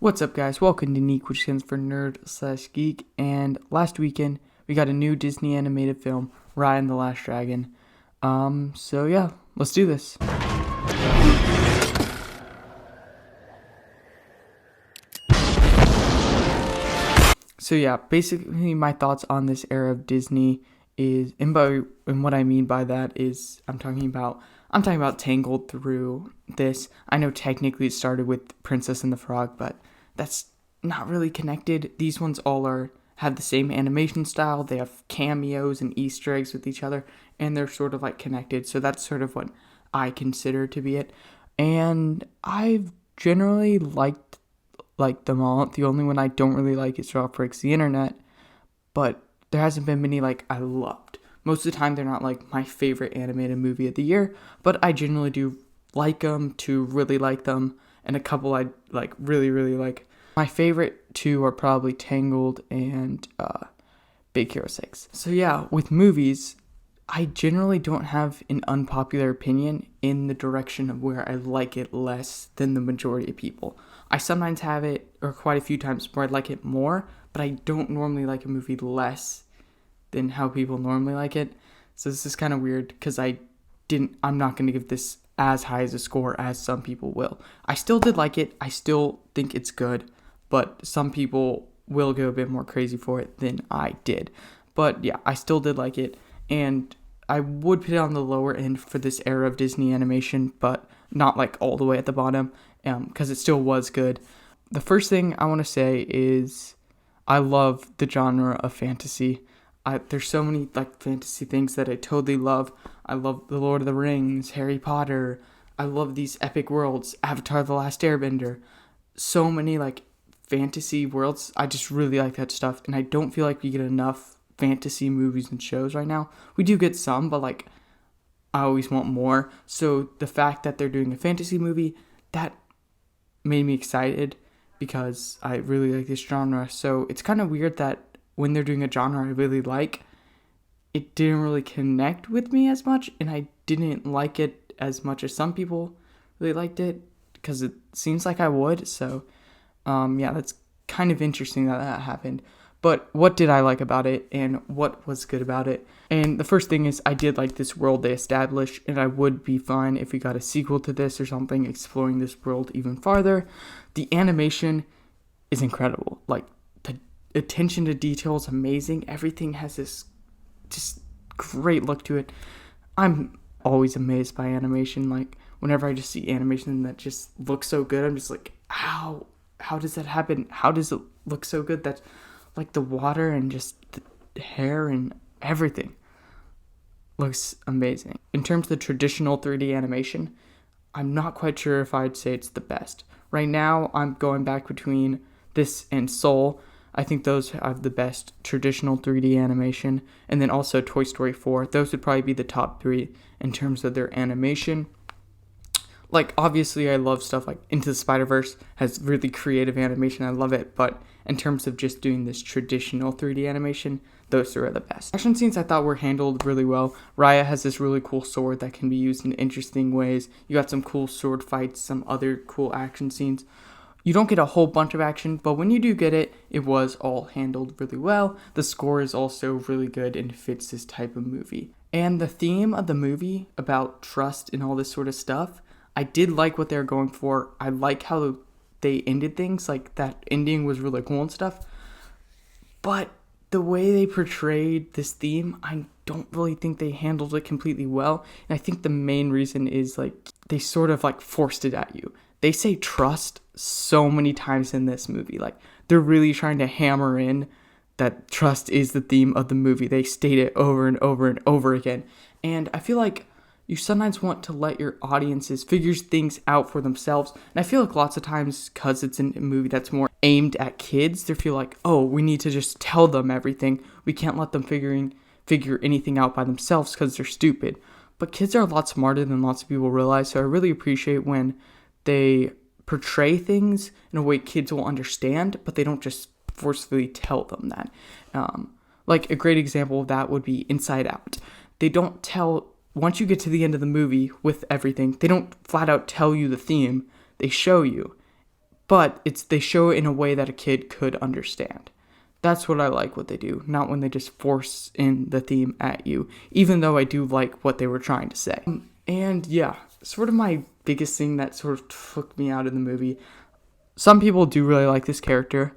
What's up, guys? Welcome to Neek, which stands for Nerd/Geek. And last weekend, we got a new Disney animated film, Raya and the Last Dragon. So yeah, let's do this. So yeah, basically my thoughts on this era of Disney is, and what I mean by that is, I'm talking about Tangled through this. I know technically it started with Princess and the Frog, but that's not really connected. These ones all have the same animation style. They have cameos and Easter eggs with each other, and they're sort of like connected. So that's sort of what I consider to be it. And I've generally liked them all. The only one I don't really like is Drop Breaks the Internet, but there hasn't been many like I loved. Most of the time, they're not like my favorite animated movie of the year, but I generally do like them to really like them, and a couple I like really, really like. My favorite two are probably Tangled and Big Hero 6. So yeah, with movies, I generally don't have an unpopular opinion in the direction of where I like it less than the majority of people. I sometimes have it, or quite a few times, where I like it more, but I don't normally like a movie less than how people normally like it. So this is kind of weird because I'm not going to give this as high as a score as some people will. I still did like it. I still think it's good, but some people will go a bit more crazy for it than I did. But yeah, I still did like it, and I would put it on the lower end for this era of Disney animation, but not like all the way at the bottom, because it still was good. The first thing I want to say is I love the genre of fantasy. There's so many like fantasy things that I totally love. I love The Lord of the Rings, Harry Potter. I love these epic worlds, Avatar: The Last Airbender. So many like fantasy worlds. I just really like that stuff, and I don't feel like we get enough fantasy movies and shows right now. We do get some, but like I always want more. So the fact that they're doing a fantasy movie, that made me excited because I really like this genre. So it's kind of weird that when they're doing a genre I really like, it didn't really connect with me as much, and I didn't like it as much as some people really liked it, because it seems like I would. So yeah, that's kind of interesting that happened. But what did I like about it, and what was good about it? And the first thing is I did like this world they established, and I would be fine if we got a sequel to this or something exploring this world even farther. The animation is incredible. Like, the attention to detail is amazing. Everything has this just great look to it. I'm always amazed by animation. Like, whenever I just see animation that just looks so good, I'm just like, how does that happen? How does it look so good? That's like the water and just the hair and everything looks amazing. In terms of the traditional 3D animation, I'm not quite sure if I'd say it's the best. Right now, I'm going back between this and Soul. I think those have the best traditional 3D animation. And then also Toy Story 4. Those would probably be the top three in terms of their animation. Like, obviously, I love stuff like Into the Spider-Verse has really creative animation. I love it. But in terms of just doing this traditional 3D animation, those two are the best. Action scenes I thought were handled really well. Raya has this really cool sword that can be used in interesting ways. You got some cool sword fights, some other cool action scenes. You don't get a whole bunch of action, but when you do get it, it was all handled really well. The score is also really good and fits this type of movie. And the theme of the movie about trust and all this sort of stuff, I did like what they were going for. I like how they ended things. Like, that ending was really cool and stuff. But the way they portrayed this theme, I don't really think they handled it completely well. And I think the main reason is, like, they sort of, like, forced it at you. They say trust so many times in this movie. Like, they're really trying to hammer in that trust is the theme of the movie. They state it over and over and over again. And I feel like you sometimes want to let your audiences figure things out for themselves. And I feel like lots of times, because it's a movie that's more aimed at kids, they feel like, oh, we need to just tell them everything. We can't let them figure anything out by themselves because they're stupid. But kids are a lot smarter than lots of people realize. So I really appreciate when they portray things in a way kids will understand, but they don't just forcefully tell them that. Like, a great example of that would be Inside Out. They don't tell... Once you get to the end of the movie with everything, they don't flat out tell you the theme. They show you. but they show it in a way that a kid could understand. That's what I like what they do, not when they just force in the theme at you, even though I do like what they were trying to say. And yeah, sort of my biggest thing that sort of took me out of the movie. Some people do really like this character,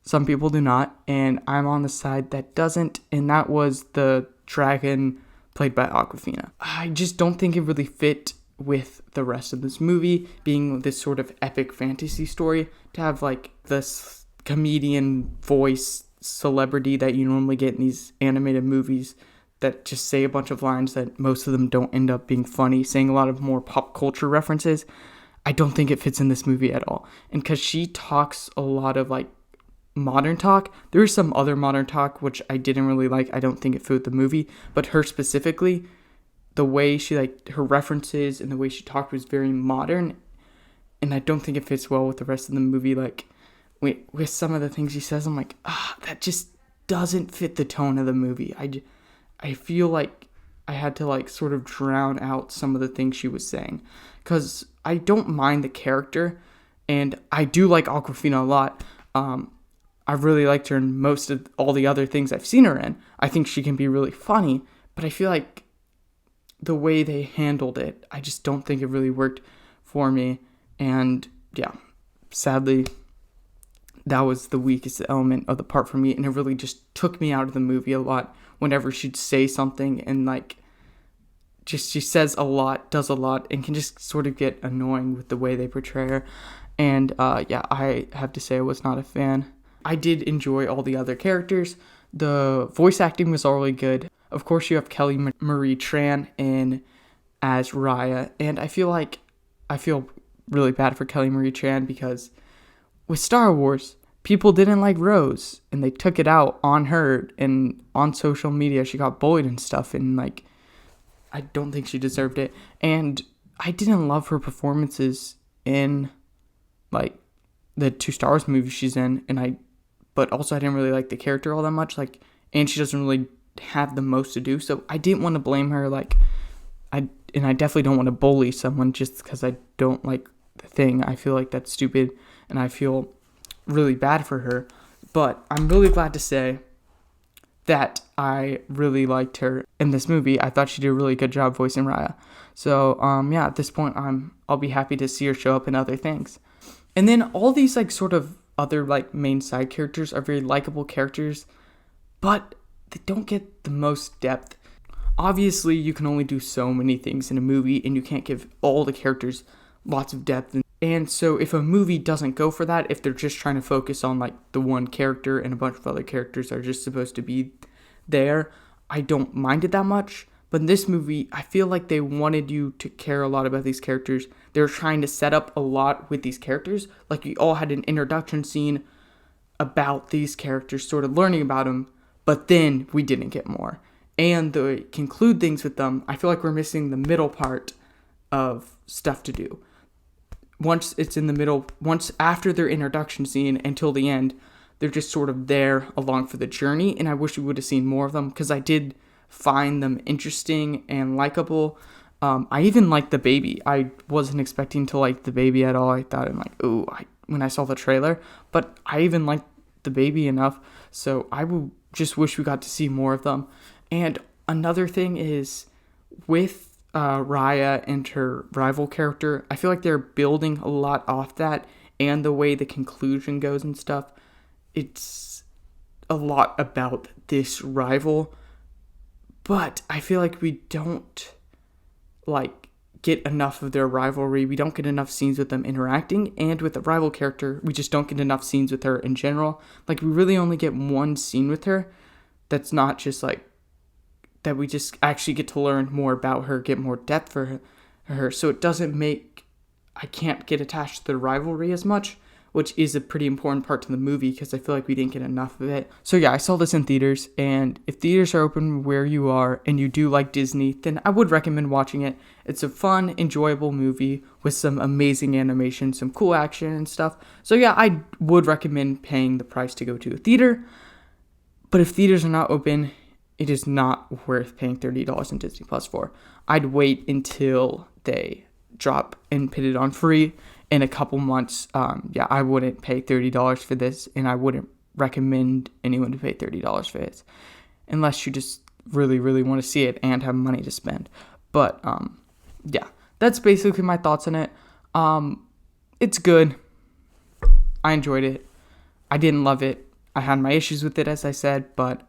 some people do not, and I'm on the side that doesn't, and that was the dragon played by Awkwafina. I just don't think it really fit with the rest of this movie, being this sort of epic fantasy story, to have like this comedian voice celebrity that you normally get in these animated movies that just say a bunch of lines that most of them don't end up being funny, saying a lot of more pop culture references. I don't think it fits in this movie at all. And because she talks a lot of like modern talk, there's some other modern talk which I didn't really like. I don't think it fit with the movie, but her specifically, the way she like her references and the way she talked was very modern, and I don't think it fits well with the rest of the movie. Like with some of the things she says, I'm like, that just doesn't fit the tone of the movie. I feel like I had to like sort of drown out some of the things she was saying, because I don't mind the character, and I do like Awkwafina a lot. I've really liked her in most of all the other things I've seen her in. I think she can be really funny, but I feel like the way they handled it, I just don't think it really worked for me. And yeah, sadly, that was the weakest element of the part for me, and it really just took me out of the movie a lot whenever she'd say something, and like just she says a lot, does a lot, and can just sort of get annoying with the way they portray her. And yeah, I have to say I was not a fan. I did enjoy all the other characters. The voice acting was all really good. Of course, you have Kelly Marie Tran in as Raya, and I feel really bad for Kelly Marie Tran, because with Star Wars, people didn't like Rose, and they took it out on her, and on social media she got bullied and stuff, and like I don't think she deserved it. And I didn't love her performances in like the 2 Star Wars movies she's in, but also I didn't really like the character all that much, like, and she doesn't really have the most to do, so I didn't want to blame her. Like I definitely don't want to bully someone just because I don't like the thing. I feel like that's stupid, and I feel really bad for her. But I'm really glad to say that I really liked her in this movie. I thought she did a really good job voicing Raya. So yeah, at this point I'll be happy to see her show up in other things. And then all these like sort of other like main side characters are very likable characters, but they don't get the most depth. Obviously, you can only do so many things in a movie, and you can't give all the characters lots of depth. And so if a movie doesn't go for that, if they're just trying to focus on like the one character and a bunch of other characters are just supposed to be there, I don't mind it that much. But in this movie, I feel like they wanted you to care a lot about these characters. They were trying to set up a lot with these characters. Like, we all had an introduction scene about these characters, sort of learning about them, but then we didn't get more. And to conclude things with them, I feel like we're missing the middle part of stuff to do. Once it's in the middle, once after their introduction scene until the end, they're just sort of there along for the journey, and I wish we would have seen more of them, because I did find them interesting and likable. I even liked the baby. I wasn't expecting to like the baby at all. I thought, I'm like, ooh, when I saw the trailer, but I even liked the baby enough, so I would just wish we got to see more of them. And another thing is, with Raya and her rival character, I feel like they're building a lot off that, and the way the conclusion goes and stuff, it's a lot about this rival, but I feel like we don't like get enough of their rivalry. We don't get enough scenes with them interacting, and with the rival character, we just don't get enough scenes with her in general. Like, we really only get one scene with her that's not just like that we just actually get to learn more about her, get more depth for her. So it doesn't make, I can't get attached to the rivalry as much, which is a pretty important part to the movie, because I feel like we didn't get enough of it. So yeah, I saw this in theaters, and if theaters are open where you are and you do like Disney, then I would recommend watching it. It's a fun, enjoyable movie with some amazing animation, some cool action and stuff. So yeah, I would recommend paying the price to go to a theater. But if theaters are not open, it is not worth paying $30 in Disney Plus for. I'd wait until they drop and put it on free, in a couple months, I wouldn't pay $30 for this, and I wouldn't recommend anyone to pay $30 for it unless you just really, really want to see it and have money to spend. But that's basically my thoughts on it. It's good. I enjoyed it. I didn't love it. I had my issues with it, as I said, but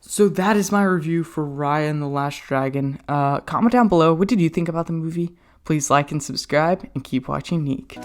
So that is my review for Raya and the Last Dragon. Comment down below, what did you think about the movie? Please like and subscribe, and keep watching Neek.